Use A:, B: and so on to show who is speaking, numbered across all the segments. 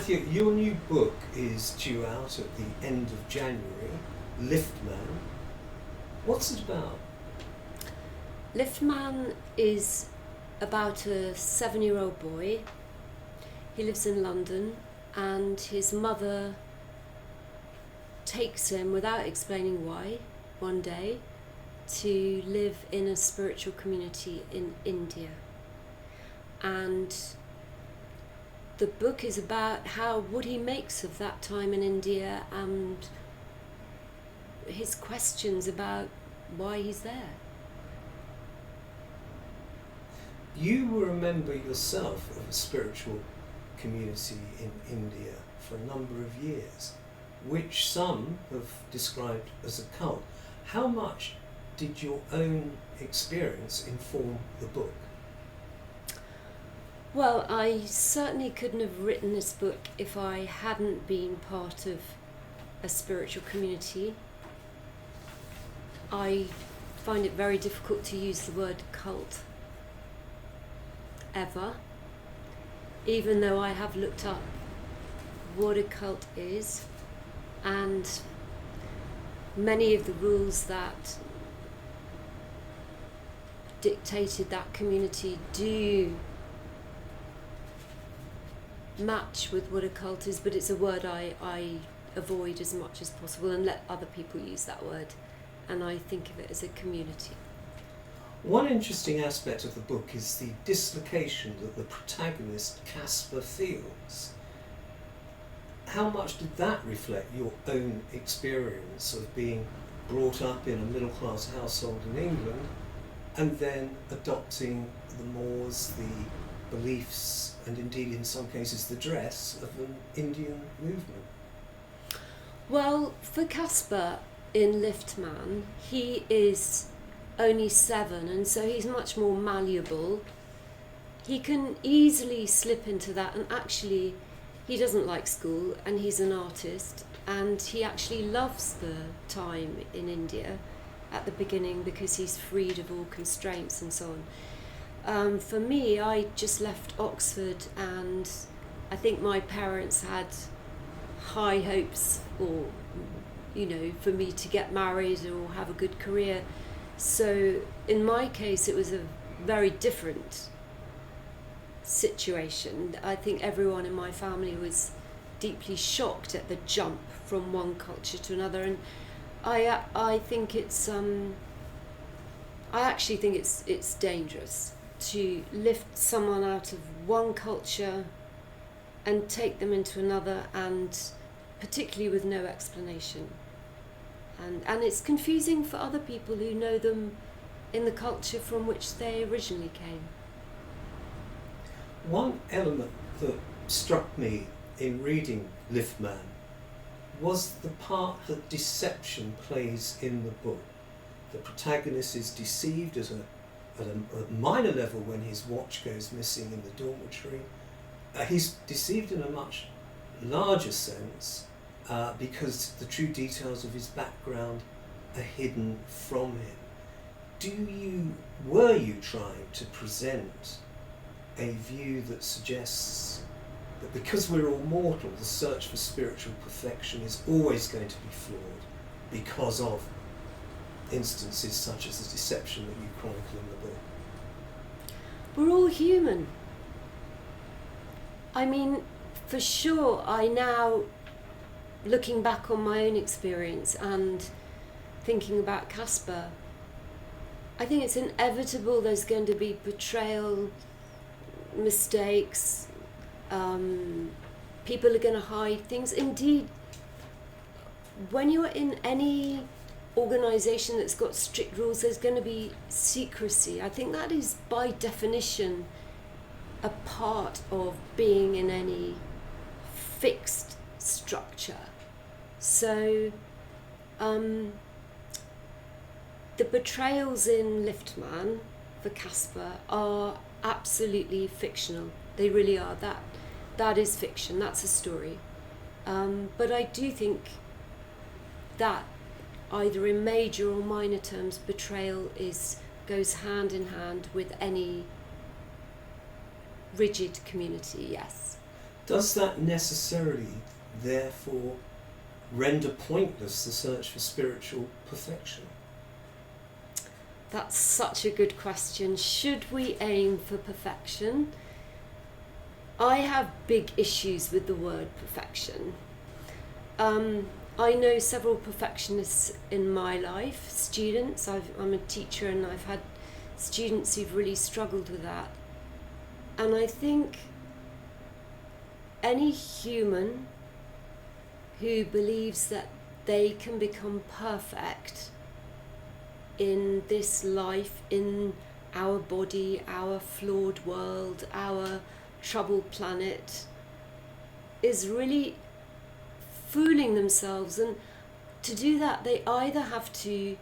A: Anthea, your new book is due out at the end of January, Liftman. What's it about?
B: Liftman is about a 7-year-old boy. He lives in London, and his mother takes him, without explaining why, one day to live in a spiritual community in India. And the book is about what he makes of that time in India and his questions about why he's there.
A: You were a member yourself of a spiritual community in India for a number of years, which some have described as a cult. How much did your own experience inform the book?
B: Well, I certainly couldn't have written this book if I hadn't been part of a spiritual community. I find it very difficult to use the word cult ever, even though I have looked up what a cult is, and many of the rules that dictated that community do match with what a cult is, but it's a word I avoid as much as possible and let other people use that word, and I think of it as a community.
A: One interesting aspect of the book is the dislocation that the protagonist Casper feels. How much did that reflect your own experience of being brought up in a middle-class household in England and then adopting the mores, the beliefs, and indeed in some cases the dress of an Indian movement?
B: Well, for Casper in Liftman, he is only 7, and so he's much more malleable. He can easily slip into that, and actually he doesn't like school, and he's an artist, and he actually loves the time in India at the beginning because he's freed of all constraints and so on. For me, I just left Oxford, and I think my parents had high hopes for me to get married or have a good career. So in my case, it was a very different situation. I think everyone in my family was deeply shocked at the jump from one culture to another, and I think it's I actually think it's dangerous to lift someone out of one culture and take them into another, and particularly with no explanation. And it's confusing for other people who know them in the culture from which they originally came.
A: One element that struck me in reading Liftman was the part that deception plays in the book. The protagonist is deceived at a minor level when his watch goes missing in the dormitory. He's deceived in a much larger sense because the true details of his background are hidden from him. Were you trying to present a view that suggests that because we're all mortal, the search for spiritual perfection is always going to be flawed because of instances such as the deception that you chronicle in the book?
B: We're all human. I mean, for sure, I now, looking back on my own experience and thinking about Casper, I think it's inevitable there's going to be betrayal, mistakes, people are going to hide things. Indeed, when you're in any organisation that's got strict rules, there's going to be secrecy. I think that is by definition a part of being in any fixed structure. So the betrayals in Liftman for Casper are absolutely fictional. They really are. That is fiction. That's a story. But I do think that either in major or minor terms, betrayal goes hand in hand with any rigid community, yes.
A: Does that necessarily, therefore, render pointless the search for spiritual perfection?
B: That's such a good question. Should we aim for perfection? I have big issues with the word perfection. I know several perfectionists in my life, students. I'm a teacher and I've had students who've really struggled with that. And I think any human who believes that they can become perfect in this life, in our body, our flawed world, our troubled planet, is really fooling themselves. And to do that, they either have to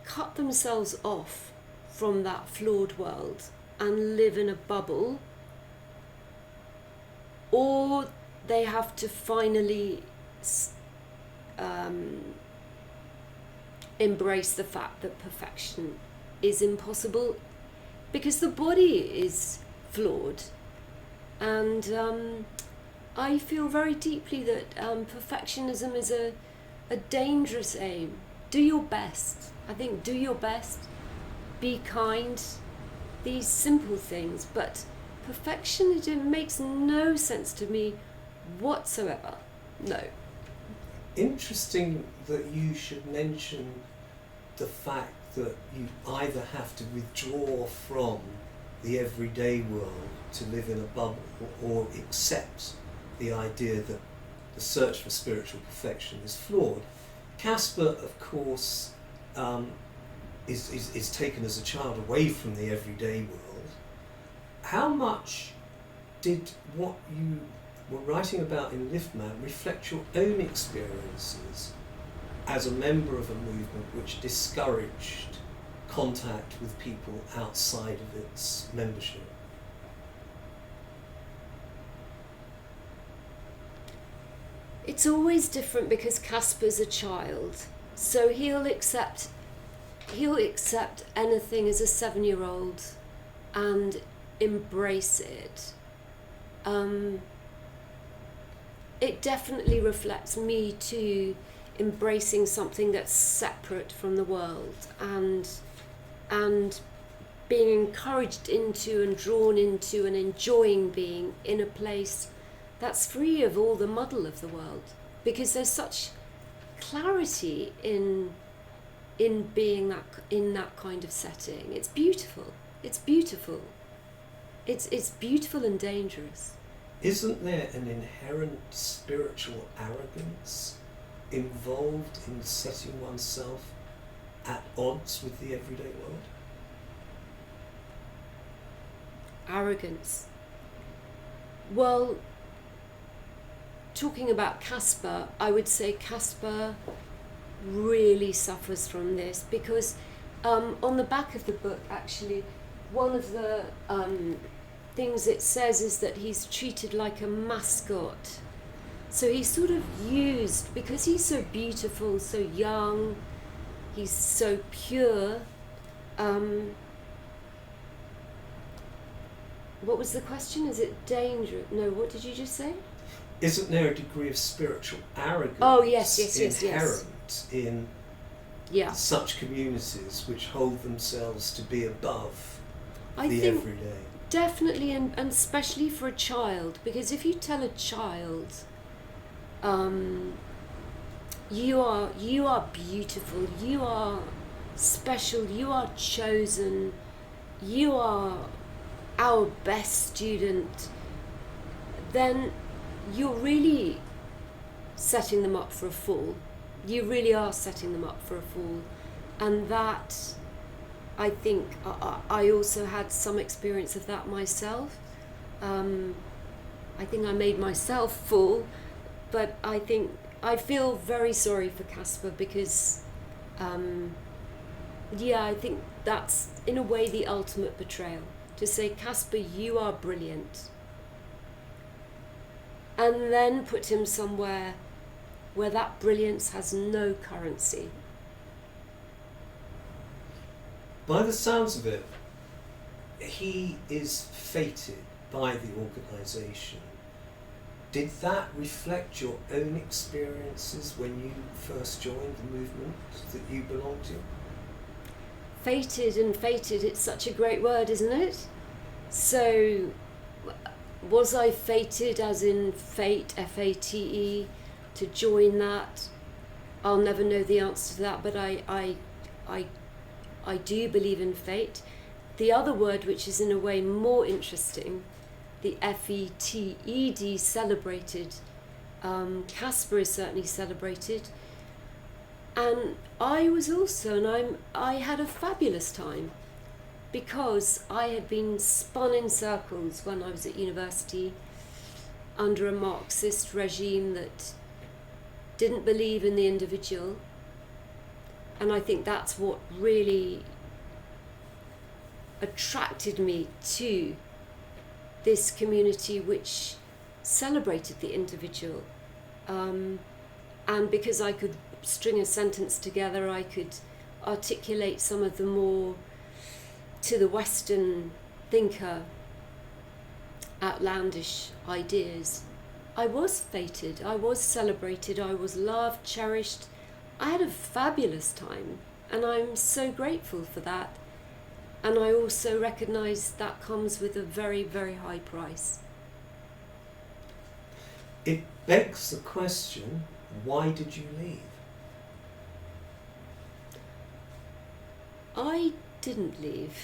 B: cut themselves off from that flawed world and live in a bubble, or they have to finally embrace the fact that perfection is impossible, because the body is flawed. And I feel very deeply that perfectionism is a dangerous aim. Do your best. I think do your best, be kind, these simple things. But perfectionism makes no sense to me whatsoever. No.
A: Interesting that you should mention the fact that you either have to withdraw from the everyday world to live in a bubble, or accept the idea that the search for spiritual perfection is flawed. Caspar, of course, is taken as a child away from the everyday world. How much did what you were writing about in Liftman reflect your own experiences as a member of a movement which discouraged contact with people outside of its membership?
B: It's always different because Caspar's a child, so he'll accept anything as a 7-year-old and embrace it. It definitely reflects me too, embracing something that's separate from the world, and being encouraged into and drawn into and enjoying being in a place that's free of all the muddle of the world, because there's such clarity in being in that kind of setting. It's beautiful. It's beautiful. It's beautiful and dangerous.
A: Isn't there an inherent spiritual arrogance involved in setting oneself at odds with the everyday world?
B: Arrogance. Well, talking about Caspar, I would say Caspar really suffers from this, because on the back of the book, actually, one of the things it says is that he's treated like a mascot. So he's sort of used, because he's so beautiful, so young, he's so pure. What was the question? Is it dangerous? No, what did you just say?
A: Isn't there a degree of spiritual arrogance inherent in such communities which hold themselves to be above the everyday?
B: Definitely, and especially for a child, because if you tell a child, you are beautiful, you are special, you are chosen, you are our best student, then you're really setting them up for a fall. You really are setting them up for a fall. And that, I think, I also had some experience of that myself. I think I made myself fall, but I I feel very sorry for Caspar, because I think that's in a way the ultimate betrayal, to say, Caspar, you are brilliant, and then put him somewhere where that brilliance has no currency.
A: By the sounds of it, he is fated by the organisation. Did that reflect your own experiences when you first joined the movement that you belonged to?
B: Fated and fated, it's such a great word, isn't it? So, was I fated, as in fate, F-A-T-E, to join that? I'll never know the answer to that, but I do believe in fate. The other word, which is in a way more interesting, the F-E-T-E-D, celebrated. Casper is certainly celebrated. And I was also, and I had a fabulous time, because I had been spun in circles when I was at university under a Marxist regime that didn't believe in the individual. And I think that's what really attracted me to this community, which celebrated the individual. And because I could string a sentence together, I could articulate some of the more, to the Western thinker, outlandish ideas. I was fated, I was celebrated, I was loved, cherished. I had a fabulous time, and I'm so grateful for that. And I also recognise that comes with a very, very high price.
A: It begs the question, why did you leave?
B: I didn't leave.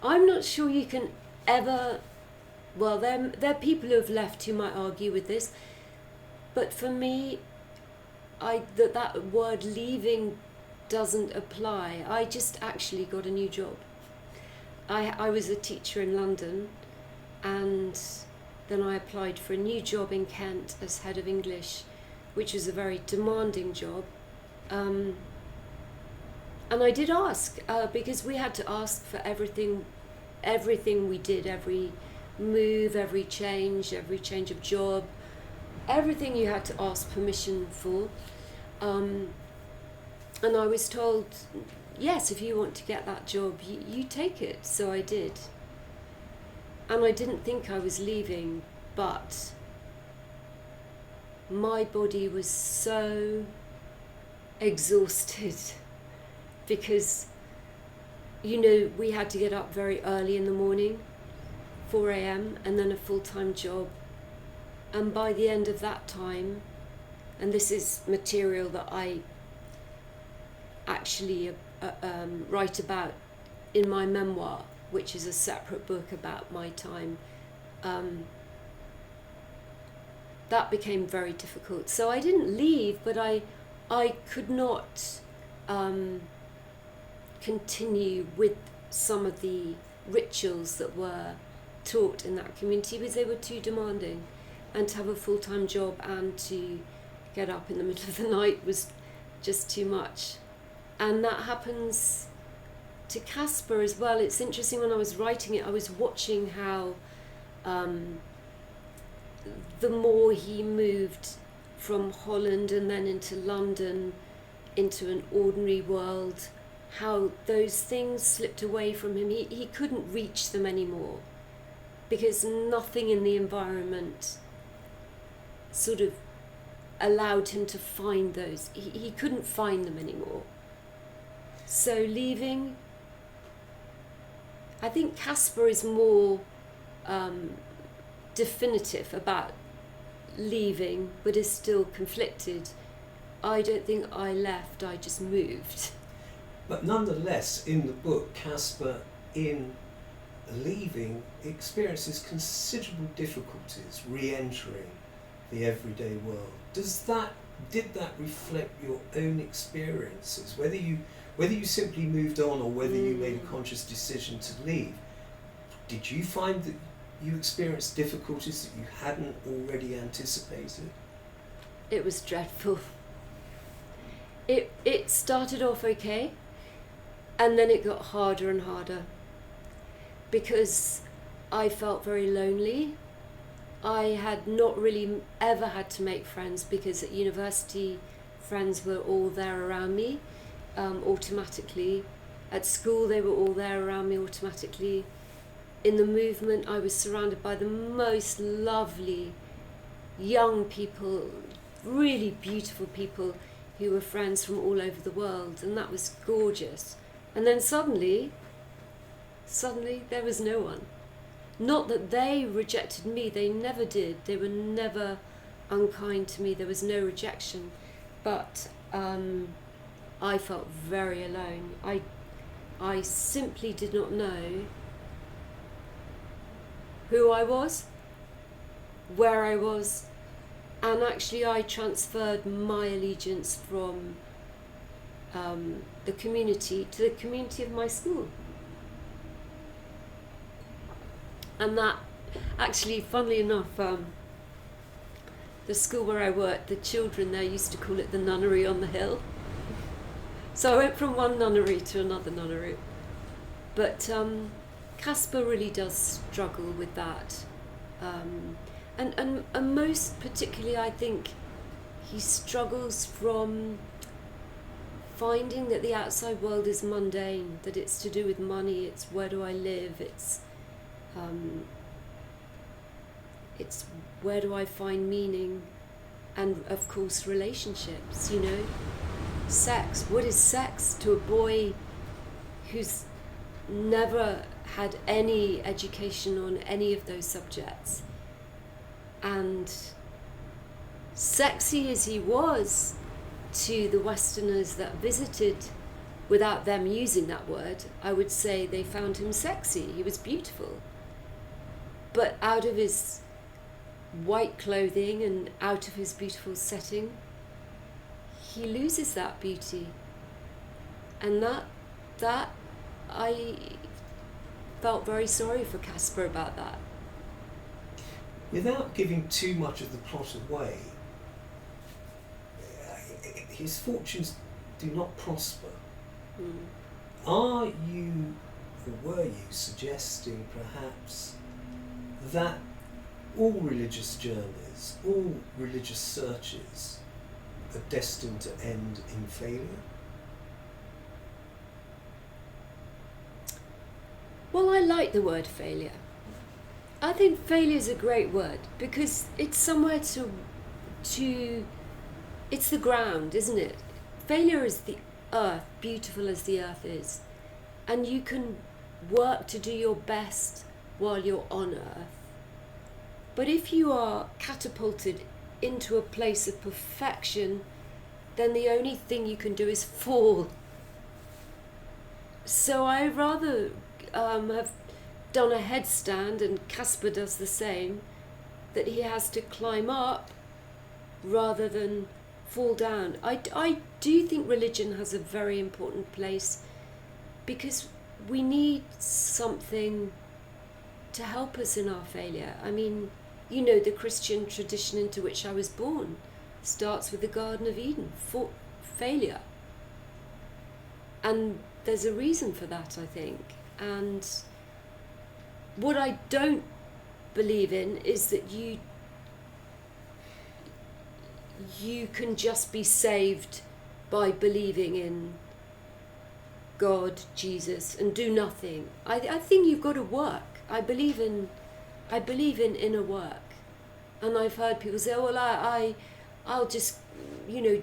B: I'm not sure you can ever... Well, there are people who have left who might argue with this, but for me, that word leaving doesn't apply. I just actually got a new job. I was a teacher in London, and then I applied for a new job in Kent as head of English, which was a very demanding job. And I did ask, because we had to ask for everything we did, every move, every change of job, everything you had to ask permission for. And I was told, yes, if you want to get that job, you take it. So I did. And I didn't think I was leaving, but my body was so exhausted because, we had to get up very early in the morning, 4 a.m, and then a full-time job. And by the end of that time, and this is material that I actually write about in my memoir, which is a separate book about my time, that became very difficult. So I didn't leave, but I could not continue with some of the rituals that were taught in that community because they were too demanding, and to have a full-time job and to get up in the middle of the night was just too much. And that happens to Casper as well. It's interesting, when I was writing it, I was watching how the more he moved from Holland and then into London, into an ordinary world, how those things slipped away from him. He couldn't reach them anymore because nothing in the environment sort of allowed him to find those. He couldn't find them anymore. So leaving, I think Casper is more definitive about leaving, but is still conflicted. I don't think I left, I just moved.
A: But nonetheless, in the book, Casper, in leaving, experiences considerable difficulties re-entering the everyday world. Did that reflect your own experiences? Whether you simply moved on or whether you made a conscious decision to leave, did you find that you experienced difficulties that you hadn't already anticipated?
B: It was dreadful. It started off okay, and then it got harder and harder because I felt very lonely. I had not really ever had to make friends because at university friends were all there around me automatically. At school they were all there around me automatically. in the movement, I was surrounded by the most lovely young people, really beautiful people who were friends from all over the world, and that was gorgeous. And then suddenly there was no one. Not that they rejected me, they never did. They were never unkind to me, there was no rejection. But I felt very alone. I simply did not know who I was, where I was, and actually I transferred my allegiance from the community to the community of my school. And that, actually, funnily enough, the school where I worked, the children there used to call it the nunnery on the hill. So I went from one nunnery to another nunnery. But Caspar really does struggle with that. And most particularly, I think, he struggles from finding that the outside world is mundane, that it's to do with money, it's where do I live, it's where do I find meaning, and of course relationships, sex. What is sex to a boy who's never had any education on any of those subjects? And sexy as he was to the Westerners that visited, without them using that word, I would say they found him sexy. He was beautiful. But out of his white clothing and out of his beautiful setting, he loses that beauty. And that I felt very sorry for Caspar about that.
A: Without giving too much of the plot away, his fortunes do not prosper. Are you, or were you, suggesting perhaps that all religious journeys, all religious searches are destined to end in failure?
B: Well, I like the word failure. I think failure is a great word because it's somewhere to it's the ground, isn't it? Failure is the earth, beautiful as the earth is. And you can work to do your best while you're on earth. But if you are catapulted into a place of perfection, then the only thing you can do is fall. So I rather have done a headstand, and Caspar does the same, that he has to climb up rather than fall down. I do think religion has a very important place because we need something to help us in our failure. I mean, the Christian tradition into which I was born starts with the Garden of Eden, for failure. And there's a reason for that, I think. And what I don't believe in is that you can just be saved by believing in God, Jesus, and do nothing. I think you've got to work. I believe in inner work. And I've heard people say, oh, well, I'll just,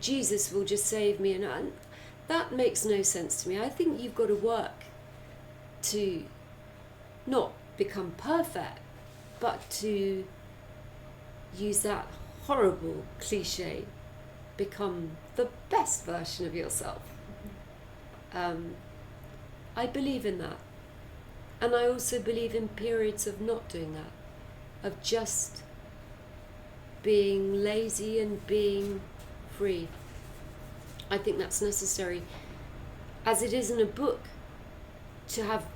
B: Jesus will just save me. And that makes no sense to me. I think you've got to work to not become perfect, but to use that horrible cliche, become the best version of yourself. I believe in that. And I also believe in periods of not doing that, of just being lazy and being free. I think that's necessary, as it is in a book, to have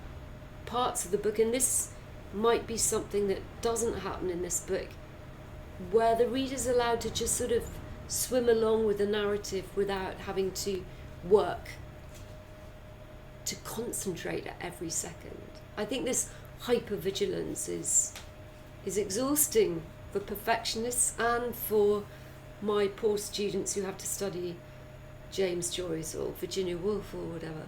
B: parts of the book, and this might be something that doesn't happen in this book, where the reader's allowed to just sort of swim along with the narrative without having to work, to concentrate at every second. I think this hypervigilance is exhausting for perfectionists and for my poor students who have to study James Joyce or Virginia Woolf or whatever.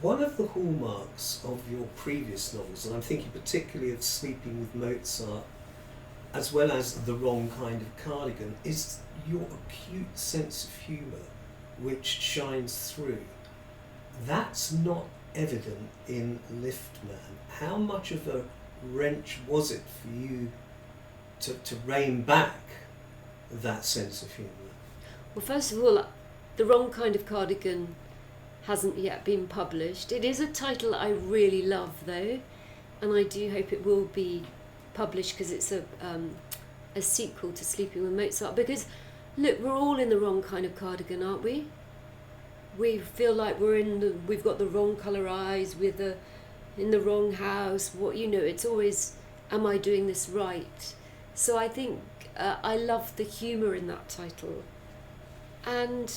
A: One of the hallmarks of your previous novels, and I'm thinking particularly of Sleeping with Mozart, as well as The Wrong Kind of Cardigan, is your acute sense of humour, which shines through. That's not evident in Liftman. How much of a wrench was it for you to rein back that sense of humour?
B: Well, first of all, The Wrong Kind of Cardigan hasn't yet been published. It is a title I really love, though, and I do hope it will be published because it's a sequel to Sleeping with Mozart. Because, look, we're all in the wrong kind of cardigan, aren't we? We feel like we've got the wrong colour eyes, we're in the wrong house. It's always, am I doing this right? So I think I love the humour in that title. And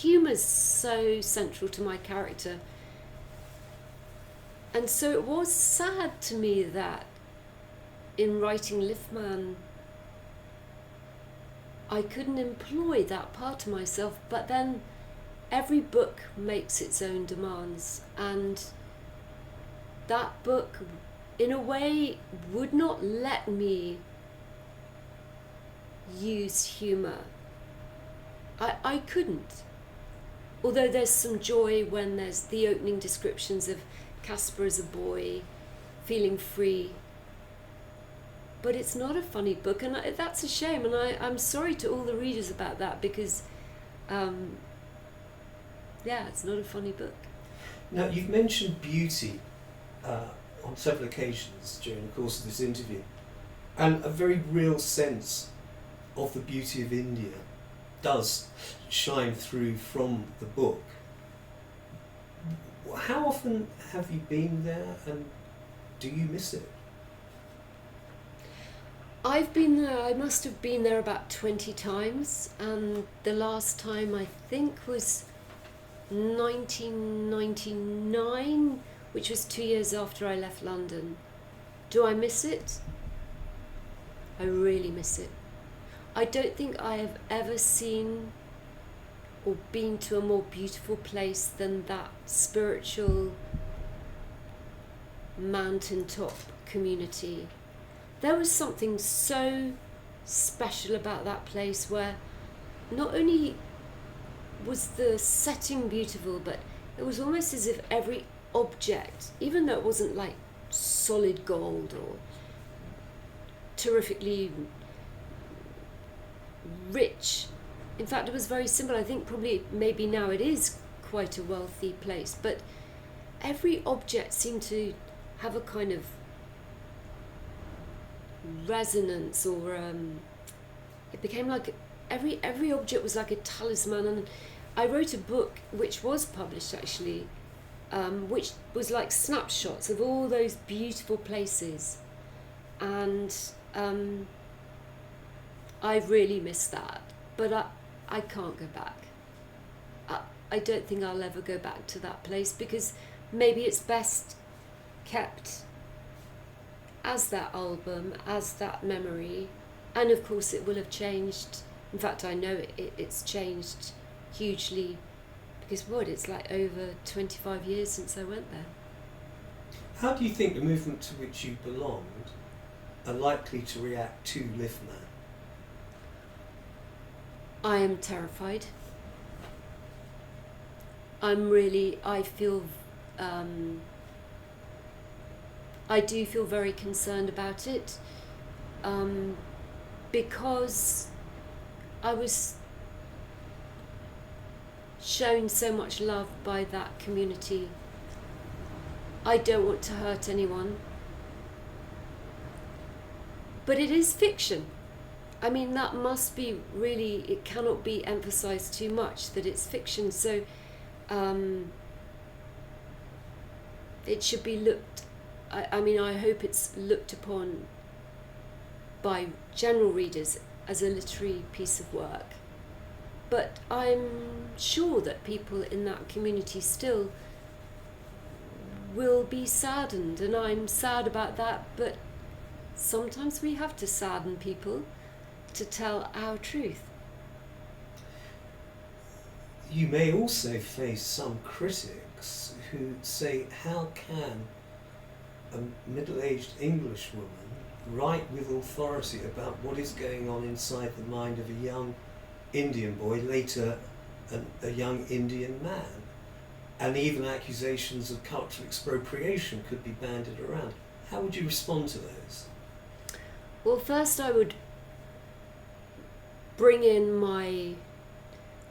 B: humour's so central to my character. And so it was sad to me that in writing Liftman, I couldn't employ that part of myself, but then every book makes its own demands, and that book, in a way, would not let me use humour. I couldn't. Although there's some joy when there's the opening descriptions of Caspar as a boy, feeling free. But it's not a funny book, and that's a shame, and I'm sorry to all the readers about that, because, it's not a funny book.
A: Now, you've mentioned beauty on several occasions during the course of this interview, and a very real sense of the beauty of India does shine through from the book. How often have you been there, and do you miss it?
B: I've been there, I must have been there about 20 times, and the last time I think was 1999, which was 2 years after I left London. Do I miss it? I really miss it. I don't think I have ever seen or been to a more beautiful place than that spiritual mountaintop community. There was something so special about that place, where not only was the setting beautiful, but it was almost as if every object, even though it wasn't like solid gold or terrifically rich, in fact it was very simple. I think maybe now it is quite a wealthy place, but every object seemed to have a kind of resonance, or it became like every object was like a talisman. And I wrote a book which was published actually, which was like snapshots of all those beautiful places, and I really miss that, but I can't go back. I don't think I'll ever go back to that place, because maybe it's best kept as that album, as that memory, and of course it will have changed. In fact, I know it's changed hugely, because it's like over 25 years since I went there.
A: How do you think the movement to which you belonged are likely to react to Liftman?
B: I am terrified. I do feel very concerned about it, because I was shown so much love by that community. I don't want to hurt anyone, but it is fiction. I mean, that must be really, it cannot be emphasized too much that it's fiction, so it should be looked, I hope it's looked upon by general readers as a literary piece of work. But I'm sure that people in that community still will be saddened, and I'm sad about that, but sometimes we have to sadden people to tell our truth.
A: You may also face some critics books who say, how can a middle-aged English woman write with authority about what is going on inside the mind of a young Indian boy, later a young Indian man? And even accusations of cultural expropriation could be bandied around. How would you respond to those?
B: Well, first I would bring in my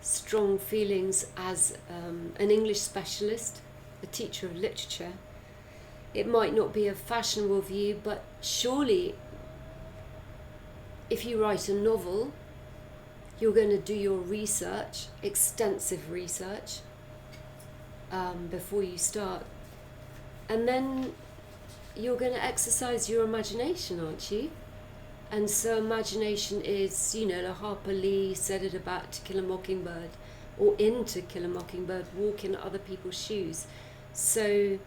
B: strong feelings as an English specialist, a teacher of literature. It might not be a fashionable view, but surely if you write a novel, you're going to do your research, extensive research, before you start. And then you're going to exercise your imagination, aren't you? And so imagination is, Harper Lee said it about To Kill a Mockingbird, or in To Kill a Mockingbird, walk in other people's shoes. So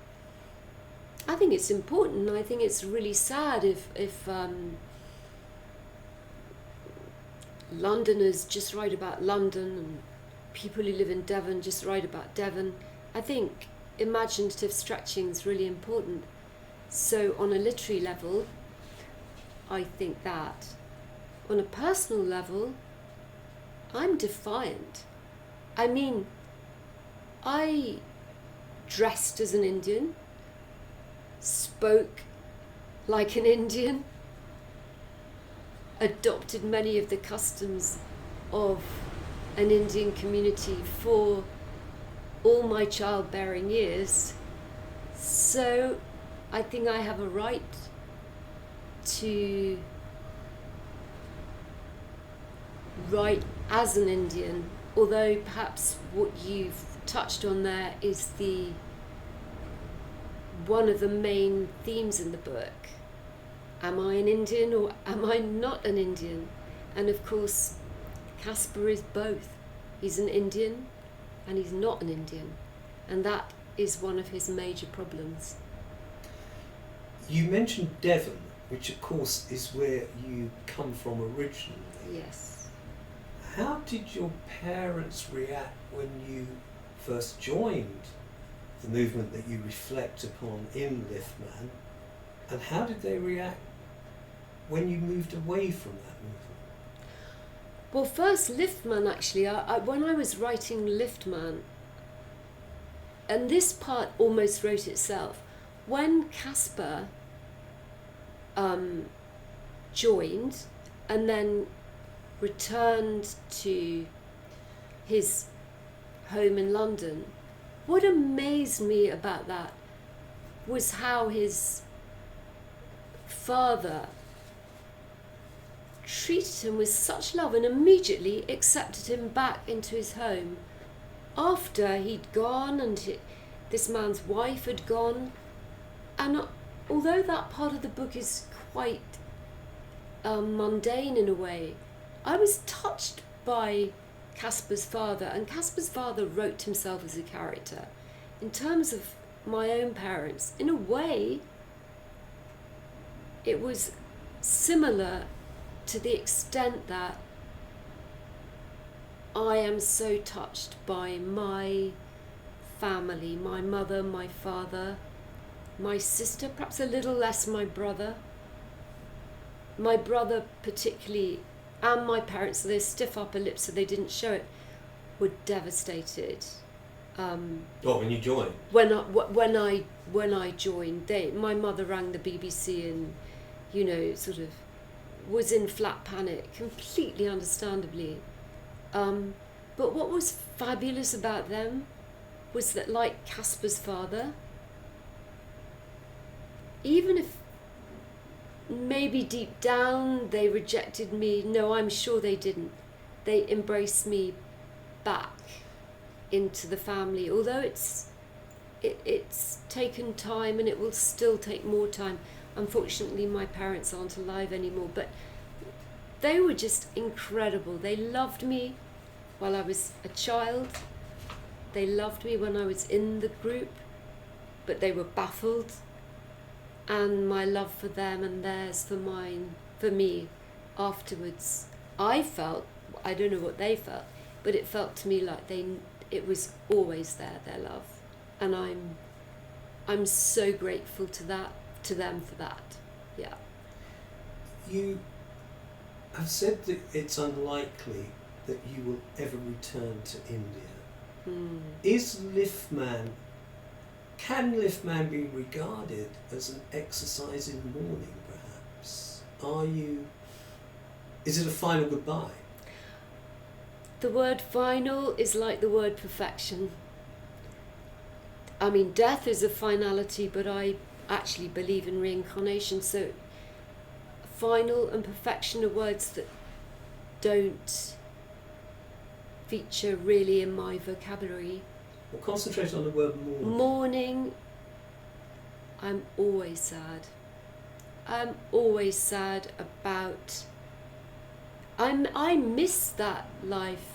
B: I think it's important. I think it's really sad if Londoners just write about London and people who live in Devon just write about Devon. I think imaginative stretching is really important. So on a literary level, I think that. On a personal level, I'm defiant. I mean, I dressed as an Indian, spoke like an Indian, adopted many of the customs of an Indian community for all my childbearing years. So I think I have a right to write as an Indian, although perhaps what you've touched on there is one of the main themes in the book. Am I an Indian or am I not an Indian? And of course, Caspar is both. He's an Indian and he's not an Indian. And that is one of his major problems.
A: You mentioned Devon, which of course is where you come from originally.
B: Yes.
A: How did your parents react when you first joined the movement that you reflect upon in Liftman, and how did they react when you moved away from that movement?
B: Well, first Liftman, actually, when I was writing Liftman, and this part almost wrote itself, when Caspar joined and then returned to his home in London, what amazed me about that was how his father treated him with such love and immediately accepted him back into his home after he'd gone and this man's wife had gone. And although that part of the book is quite mundane in a way, I was touched by Caspar's father, and Caspar's father wrote himself as a character. In terms of my own parents, in a way, it was similar to the extent that I am so touched by my family, my mother, my father, my sister, perhaps a little less my brother. My brother particularly, and my parents, their stiff upper lips so they didn't show it, were devastated.
A: When you joined?
B: When I joined, my mother rang the BBC and, sort of was in flat panic, completely understandably. But what was fabulous about them was that, like Caspar's father, even if maybe deep down they rejected me, no, I'm sure they didn't. They embraced me back into the family, although it's taken time and it will still take more time. Unfortunately, my parents aren't alive anymore, but they were just incredible. They loved me while I was a child. They loved me when I was in the group, but they were baffled. And my love for them and theirs for me, afterwards, I felt, I don't know what they felt, but it felt to me like it was always there, their love. and I'm so grateful to them for that. Yeah.
A: You have said that it's unlikely that you will ever return to India. Can Liftman be regarded as an exercise in mourning, perhaps? Is it a final goodbye?
B: The word final is like the word perfection. I mean, death is a finality, but I actually believe in reincarnation, so final and perfection are words that don't feature really in my vocabulary.
A: Well, concentrate on the word mourning.
B: Mourning, I'm always sad. I'm always sad about... I miss that life,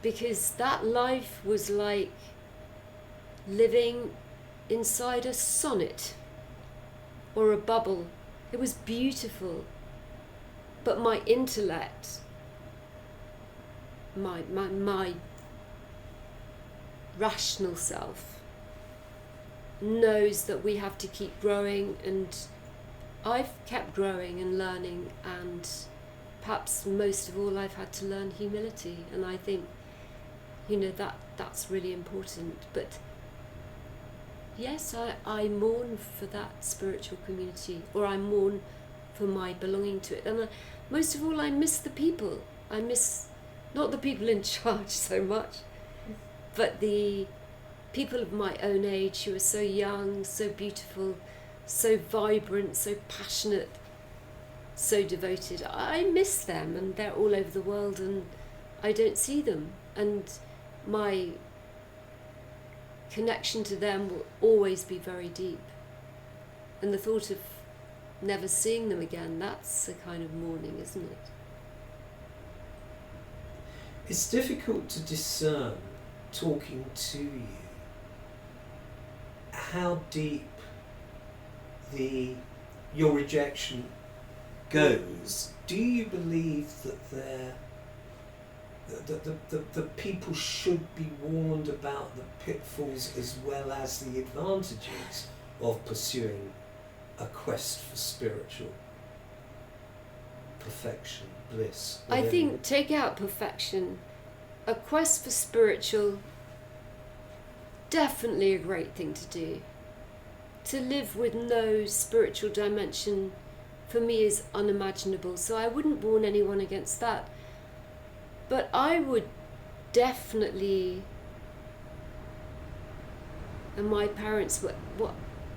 B: because that life was like living inside a sonnet or a bubble. It was beautiful, but my intellect, my rational self knows that we have to keep growing, and I've kept growing and learning, and perhaps most of all I've had to learn humility, and I think, that's really important. But yes, I mourn for that spiritual community, or I mourn for my belonging to it, and most of all I miss the people. I miss not the people in charge so much, but the people of my own age who are so young, so beautiful, so vibrant, so passionate, so devoted. I miss them, and they're all over the world, and I don't see them, and my connection to them will always be very deep, and the thought of never seeing them again, that's a kind of mourning, isn't it?
A: It's difficult to discern, talking to you, how deep your rejection goes. Do you believe that the people should be warned about the pitfalls as well as the advantages of pursuing a quest for spiritual perfection, bliss?
B: I think, take out perfection, a quest for spiritual, definitely a great thing to do. To live with no spiritual dimension, for me, is unimaginable, so I wouldn't warn anyone against that. But I would definitely, and my parents were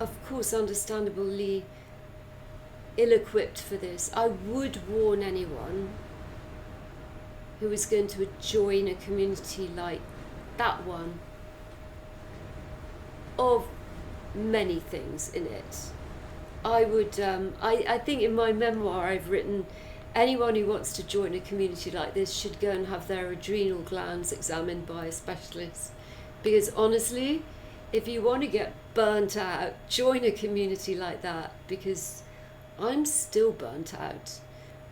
B: of course understandably ill-equipped for this, I would warn anyone who is going to join a community like that one of many things in it. I would, I think in my memoir I've written, anyone who wants to join a community like this should go and have their adrenal glands examined by a specialist. Because honestly, if you want to get burnt out, join a community like that, because I'm still burnt out.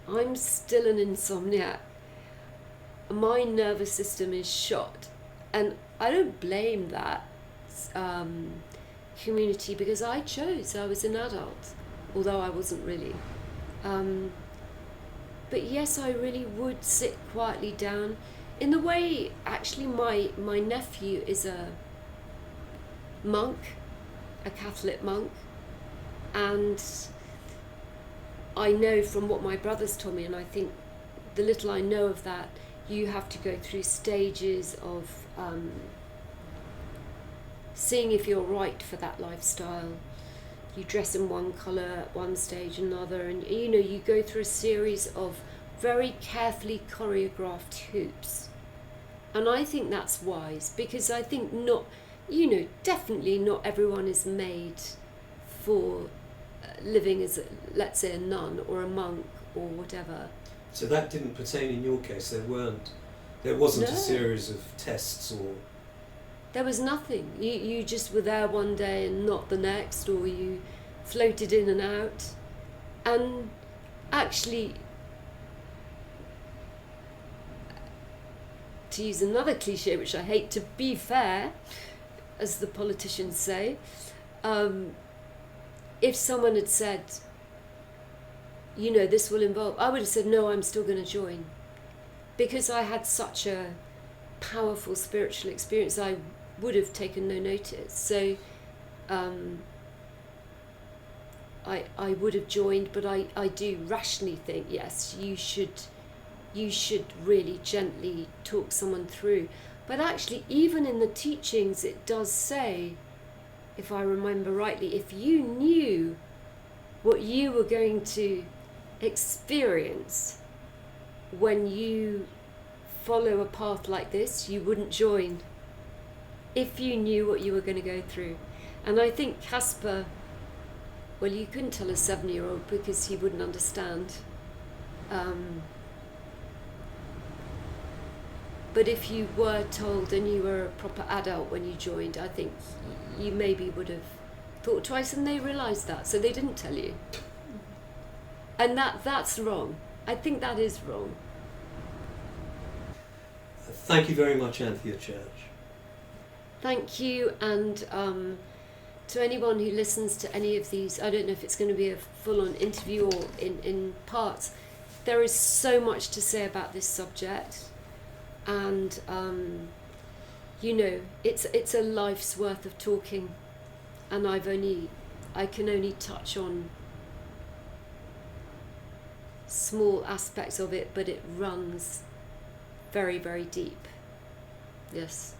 B: I'm still an insomniac. My nervous system is shot, and I don't blame that community, because I was an adult, although I wasn't really. But yes, I really would sit quietly down. In the way, actually, my nephew is a monk, a Catholic monk, and I know from what my brothers told me, and I think the little I know of that, you have to go through stages of seeing if you're right for that lifestyle. You dress in one colour at one stage, another, and you go through a series of very carefully choreographed hoops. And I think that's wise, because I think definitely not everyone is made for living as, let's say, a nun or a monk or whatever.
A: So that didn't pertain in your case. There wasn't
B: No.
A: a series of tests or...
B: There was nothing. You just were there one day and not the next, or you floated in and out. And actually, to use another cliche, which I hate, to be fair, as the politicians say. If someone had said, this will involve, I would have said, no, I'm still going to join. Because I had such a powerful spiritual experience, I would have taken no notice. So I would have joined, but I do rationally think, yes, you should really gently talk someone through. But actually, even in the teachings, it does say, if I remember rightly, if you knew what you were going to experience when you follow a path like this, you wouldn't join. If you knew what you were going to go through. And I think Caspar, well, you couldn't tell a 7-year-old because he wouldn't understand. But if you were told and you were a proper adult when you joined, I think you maybe would have thought twice, and they realised that, so they didn't tell you. And that's wrong. I think that is wrong.
A: Thank you very much, Anthea Church.
B: Thank you, and to anyone who listens to any of these, I don't know if it's going to be a full-on interview or in parts, there is so much to say about this subject, and it's a life's worth of talking, and I can only touch on small aspects of it, but it runs very, very deep. Yes.